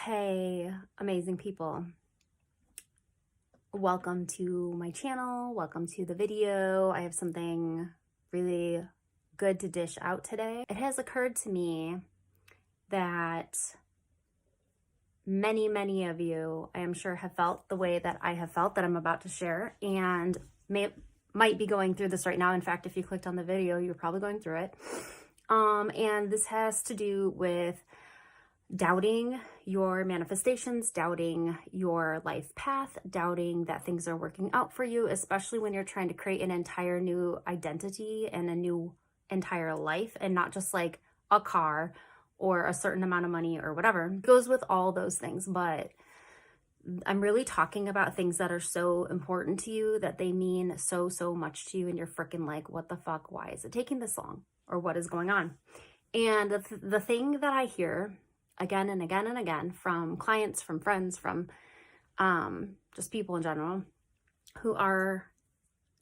Hey, amazing people. Welcome to my channel. Welcome to the video. I have something really good to dish out today. It has occurred to me that many of you, I am sure, have felt the way that I have felt that I'm about to share, and might be going through this right now. In fact, if you clicked on the video, you're probably going through it. And this has to do with doubting your manifestations, doubting your life path, doubting that things are working out for you, especially when you're trying to create an entire new identity and a new entire life, and not just like a car or a certain amount of money or whatever. It goes with all those things, but I'm really talking about things that are so important to you, that they mean so much to you, and you're freaking like, what the fuck? Why is it taking this long? Or what is going on? And the thing that I hear again and again and again from clients, from friends, from just people in general who are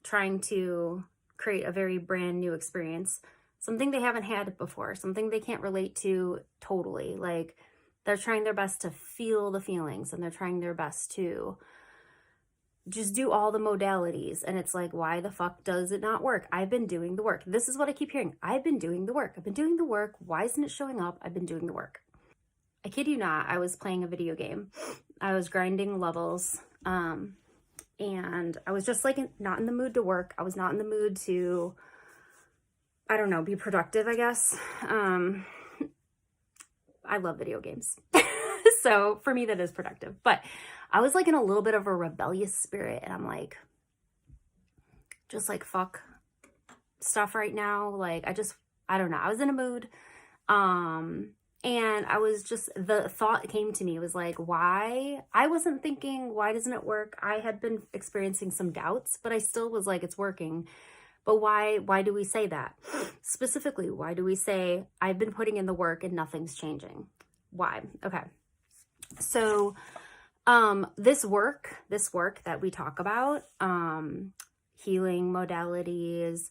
trying to create a very brand new experience, something they haven't had before, something they can't relate to totally. Like, they're trying their best to feel the feelings, and they're trying their best to just do all the modalities. And it's like, why the fuck does it not work? I've been doing the work. This is what I keep hearing. I've been doing the work. I've been doing the work. Why isn't it showing up? I've been doing the work. I kid you not, I was playing a video game. I was grinding levels, and I was just like not in the mood to work. I was not in the mood to, I don't know, be productive, I guess. I love video games. So for me, that is productive. But I was like in a little bit of a rebellious spirit, and I'm like, just like, fuck stuff right now. Like, I don't know. I was in a mood. And I was just, the thought came to me, was like, why? I wasn't thinking, why doesn't it work? I had been experiencing some doubts, but I still was like, it's working. But why do we say that? Specifically, why do we say, I've been putting in the work and nothing's changing? Why? Okay. So, this work that we talk about, healing modalities,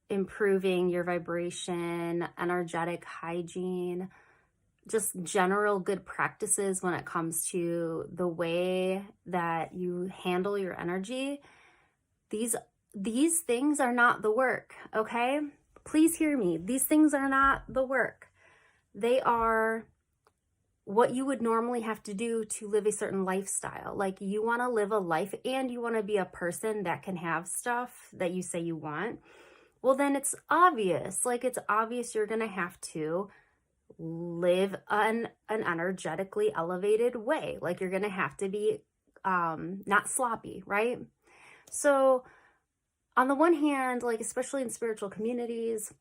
improving your vibration, energetic hygiene, just general good practices when it comes to the way that you handle your energy. These things are not the work, okay? Please hear me. These things are not the work. They are what you would normally have to do to live a certain lifestyle. Like, you want to live a life and you want to be a person that can have stuff that you say you want. Well, then it's obvious. Like, it's obvious you're going to have to live an energetically elevated way. Like, you're going to have to be not sloppy, right? So on the one hand, like, especially in spiritual communities,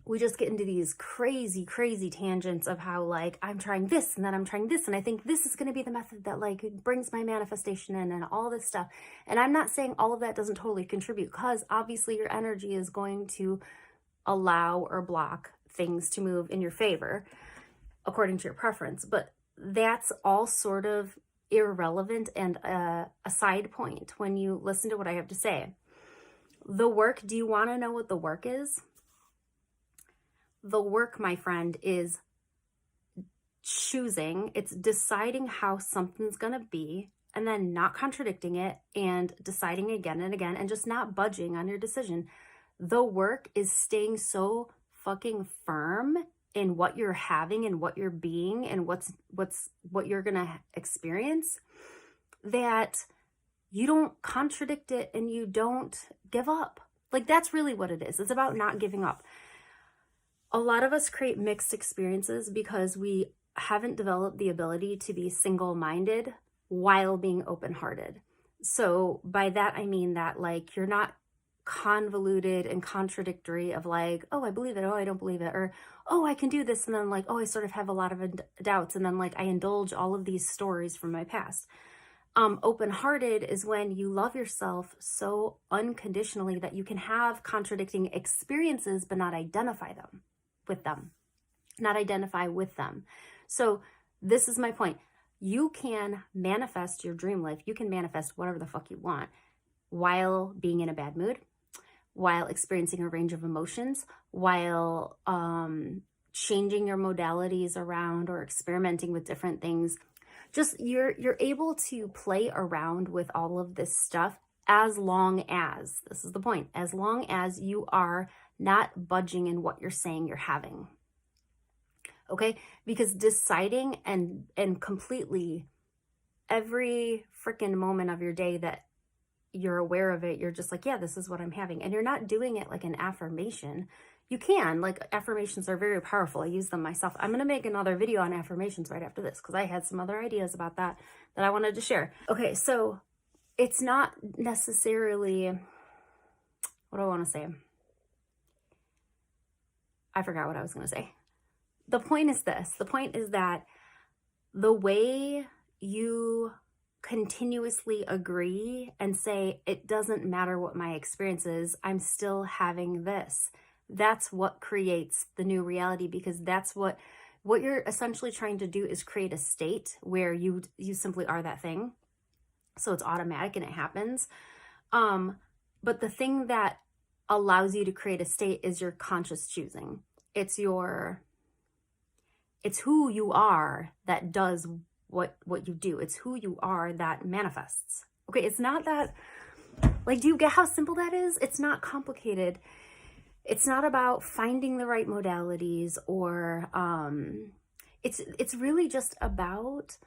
we just get into these crazy tangents of how, like, I'm trying this and then I'm trying this, and I think this is going to be the method that like brings my manifestation in, and all this stuff. And I'm not saying all of that doesn't totally contribute, because obviously your energy is going to allow or block things to move in your favor according to your preference. But that's all sort of irrelevant and a side point when you listen to what I have to say. The work, do you want to know what the work is? The work, my friend, is choosing. It's deciding how something's going to be, and then not contradicting it, and deciding again and again, and just not budging on your decision. The work is staying so fucking firm in what you're having and what you're being and what you're gonna experience, that you don't contradict it and you don't give up. Like, that's really what it is. It's about not giving up. A lot of us create mixed experiences because we haven't developed the ability to be single-minded while being open-hearted. So by that, I mean that, like, you're not convoluted and contradictory of like, oh, I believe it, oh, I don't believe it, or oh, I can do this, and then like, oh, I sort of have a lot of doubts, and then like I indulge all of these stories from my past. Open-hearted is when you love yourself so unconditionally that you can have contradicting experiences but not identify with them. So this is my point. You can manifest your dream life. You can manifest whatever the fuck you want while being in a bad mood, while experiencing a range of emotions, while changing your modalities around or experimenting with different things. Just you're able to play around with all of this stuff as long as, this is the point, as long as you are not budging in what you're saying you're having. Okay? Because deciding and completely every freaking moment of your day that you're aware of it, you're just like, yeah, this is what I'm having. And you're not doing it like an affirmation. You can, like, affirmations are very powerful. I use them myself. I'm going to make another video on affirmations right after this because I had some other ideas about that I wanted to share. Okay, so it's not necessarily, what do I want to say? I forgot what I was going to say. The point is this. The point is that the way you continuously agree and say, it doesn't matter what my experience is, I'm still having this. That's what creates the new reality, because that's what you're essentially trying to do is create a state where you simply are that thing. So it's automatic and it happens. But the thing that allows you to create a state is your conscious choosing. It's who you are that does what you do. It's who you are that manifests. Okay, it's not that, like, do you get how simple that is? It's not complicated. It's not about finding the right modalities or it's really just about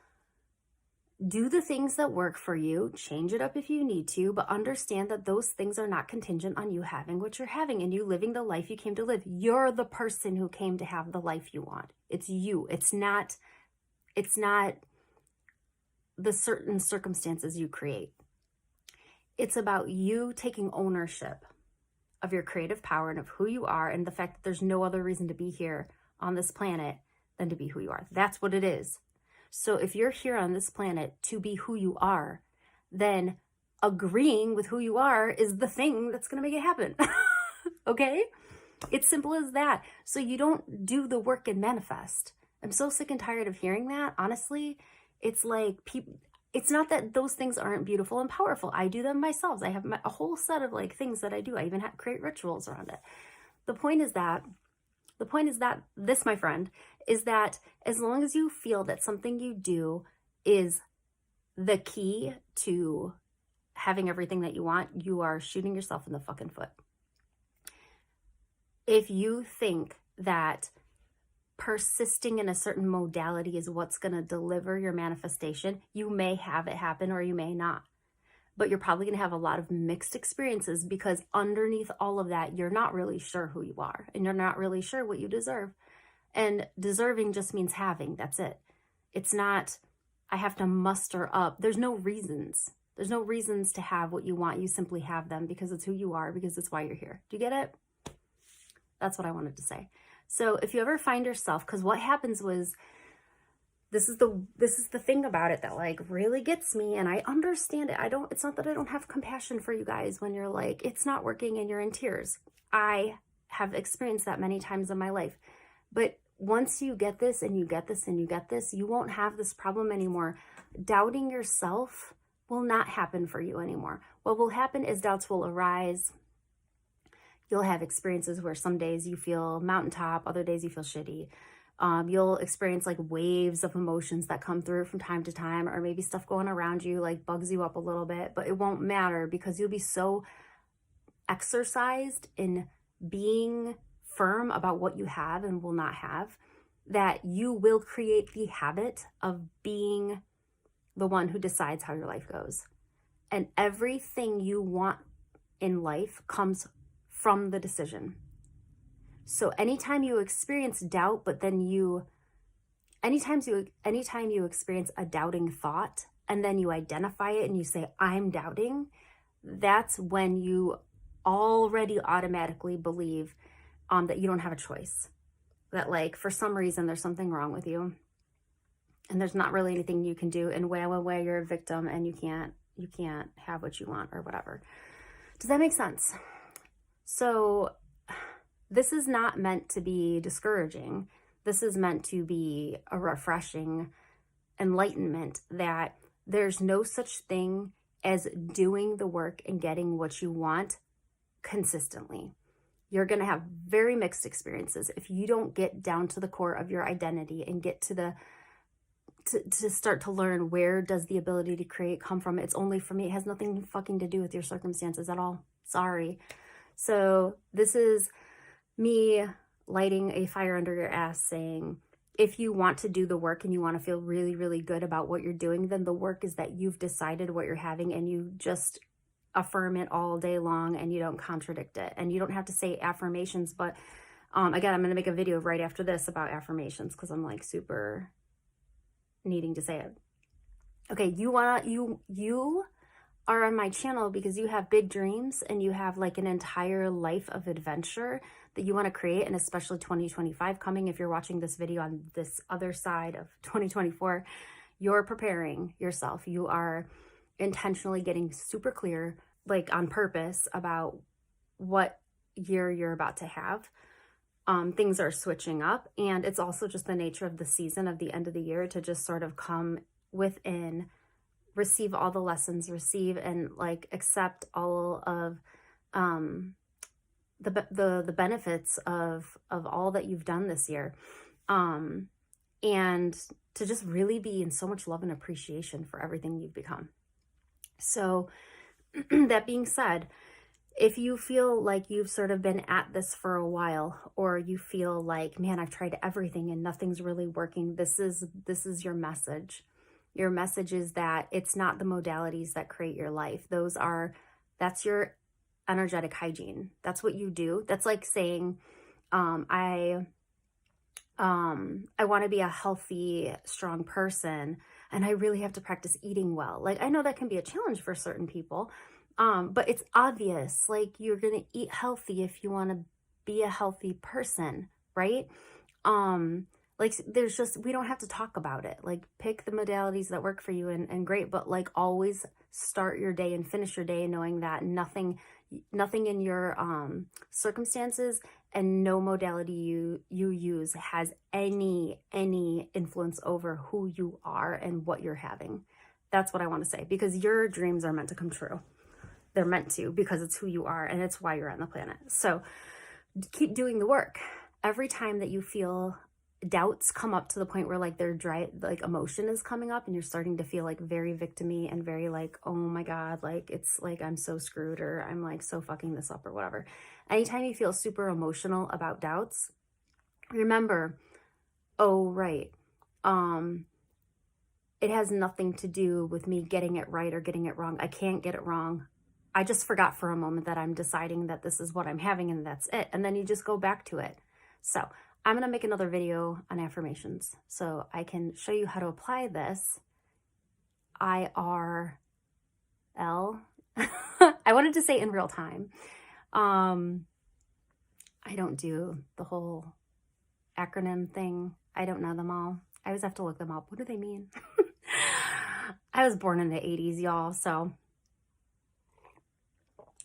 do the things that work for you, change it up if you need to, but understand that those things are not contingent on you having what you're having and you living the life you came to live. You're the person who came to have the life you want. It's you. It's not the certain circumstances you create. It's about you taking ownership of your creative power and of who you are and the fact that there's no other reason to be here on this planet than to be who you are. That's what it is. So if you're here on this planet to be who you are, then agreeing with who you are is the thing that's going to make it happen. Okay? It's simple as that. So you don't do the work and manifest. I'm so sick and tired of hearing that. Honestly, it's like people, it's not that those things aren't beautiful and powerful. I do them myself. I have a whole set of like things that I do. I even create rituals around it. The point is that this, my friend, is that as long as you feel that something you do is the key to having everything that you want, you are shooting yourself in the fucking foot. If you think that persisting in a certain modality is what's going to deliver your manifestation, you may have it happen or you may not. But you're probably going to have a lot of mixed experiences because underneath all of that, you're not really sure who you are and you're not really sure what you deserve. And deserving just means having. That's it. It's not, I have to muster up. There's no reasons. There's no reasons to have what you want. You simply have them because it's who you are, because it's why you're here. Do you get it? That's what I wanted to say. So if you ever find yourself, because what happens was, this is the thing about it that like really gets me, and I understand it. It's not that I don't have compassion for you guys when you're like, it's not working and you're in tears. I have experienced that many times in my life. But once you get this and you get this and you get this, you won't have this problem anymore. Doubting yourself will not happen for you anymore. What will happen is doubts will arise. You'll have experiences where some days you feel mountaintop, other days you feel shitty. You'll experience like waves of emotions that come through from time to time, or maybe stuff going around you like bugs you up a little bit, but it won't matter because you'll be so exercised in being firm about what you have and will not have that you will create the habit of being the one who decides how your life goes. And everything you want in life comes from the decision. So anytime you experience doubt, but then anytime you experience a doubting thought and then you identify it and you say, I'm doubting, that's when you already automatically believe that you don't have a choice. That like, for some reason, there's something wrong with you and there's not really anything you can do. And way you're a victim and you can't have what you want or whatever. Does that make sense? So this is not meant to be discouraging. This is meant to be a refreshing enlightenment that there's no such thing as doing the work and getting what you want consistently. You're going to have very mixed experiences if you don't get down to the core of your identity and get to the to start to learn, where does the ability to create come from? It's only for me. It has nothing fucking to do with your circumstances at all. Sorry. So this is me lighting a fire under your ass, saying, if you want to do the work and you want to feel really, really good about what you're doing, then the work is that you've decided what you're having and you just affirm it all day long and you don't contradict it. And you don't have to say affirmations, but again, I'm going to make a video right after this about affirmations because I'm like super needing to say it. Okay, you are on my channel because you have big dreams and you have like an entire life of adventure that you want to create, and especially 2025 coming. If you're watching this video on this other side of 2024, you're preparing yourself. You are intentionally getting super clear, like on purpose, about what year you're about to have. Things are switching up, and it's also just the nature of the season of the end of the year to just sort of come within, receive all the lessons, receive and like accept all of the benefits of all that you've done this year, and to just really be in so much love and appreciation for everything you've become. So that being said, if you feel like you've sort of been at this for a while, or you feel like, man, I've tried everything and nothing's really working, this is your message. Your message is that it's not the modalities that create your life. That's your energetic hygiene. That's what you do. That's like saying, I want to be a healthy, strong person, and I really have to practice eating well. Like, I know that can be a challenge for certain people, but it's obvious, like, you're going to eat healthy if you want to be a healthy person, right? Like, there's just, we don't have to talk about it. Like, pick the modalities that work for you and great, but like, always start your day and finish your day knowing that nothing in your circumstances and no modality you use has any influence over who you are and what you're having. That's what I want to say, because your dreams are meant to come true. They're meant to, because it's who you are and it's why you're on the planet. So keep doing the work. Every time that you feel doubts come up to the point where like they're dry, like emotion is coming up and you're starting to feel like very victim-y and very like, oh my God, like it's like I'm so screwed, or I'm like so fucking this up or whatever. Anytime you feel super emotional about doubts, remember, oh, right. It has nothing to do with me getting it right or getting it wrong. I can't get it wrong. I just forgot for a moment that I'm deciding that this is what I'm having and that's it. And then you just go back to it. So I'm going to make another video on affirmations so I can show you how to apply this. IRL. I wanted to say in real time. I don't do the whole acronym thing. I don't know them all. I always have to look them up. What do they mean? I was born in the 80s, y'all, so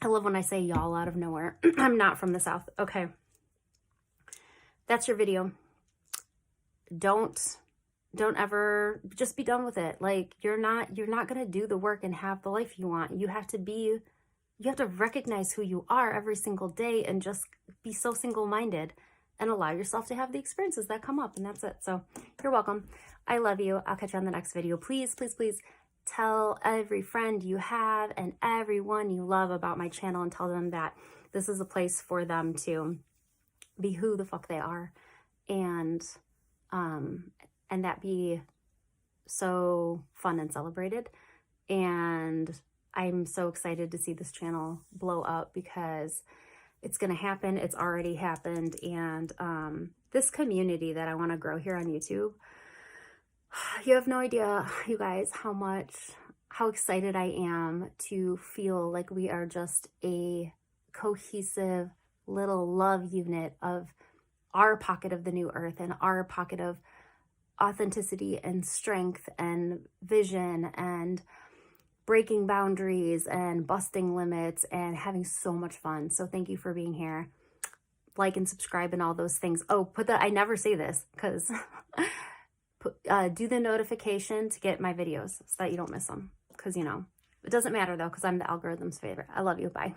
I love when I say y'all out of nowhere. I'm not from the South. Okay. That's your video. Don't ever, just be done with it. Like, you're not going to do the work and have the life you want. You have to recognize who you are every single day and just be so single-minded and allow yourself to have the experiences that come up, and that's it. So you're welcome. I love you. I'll catch you on the next video. Please, please, please tell every friend you have and everyone you love about my channel, and tell them that this is a place for them to be who the fuck they are, and that be so fun and celebrated. And I'm so excited to see this channel blow up, because it's going to happen. It's already happened. And this community that I want to grow here on YouTube, you have no idea, you guys, how excited I am to feel like we are just a cohesive little love unit of our pocket of the new earth and our pocket of authenticity and strength and vision and breaking boundaries and busting limits and having so much fun. So thank you for being here. Like and subscribe and all those things. Oh, I never say this, because do the notification to get my videos so that you don't miss them. Because, you know, it doesn't matter though, because I'm the algorithm's favorite. I love you. Bye.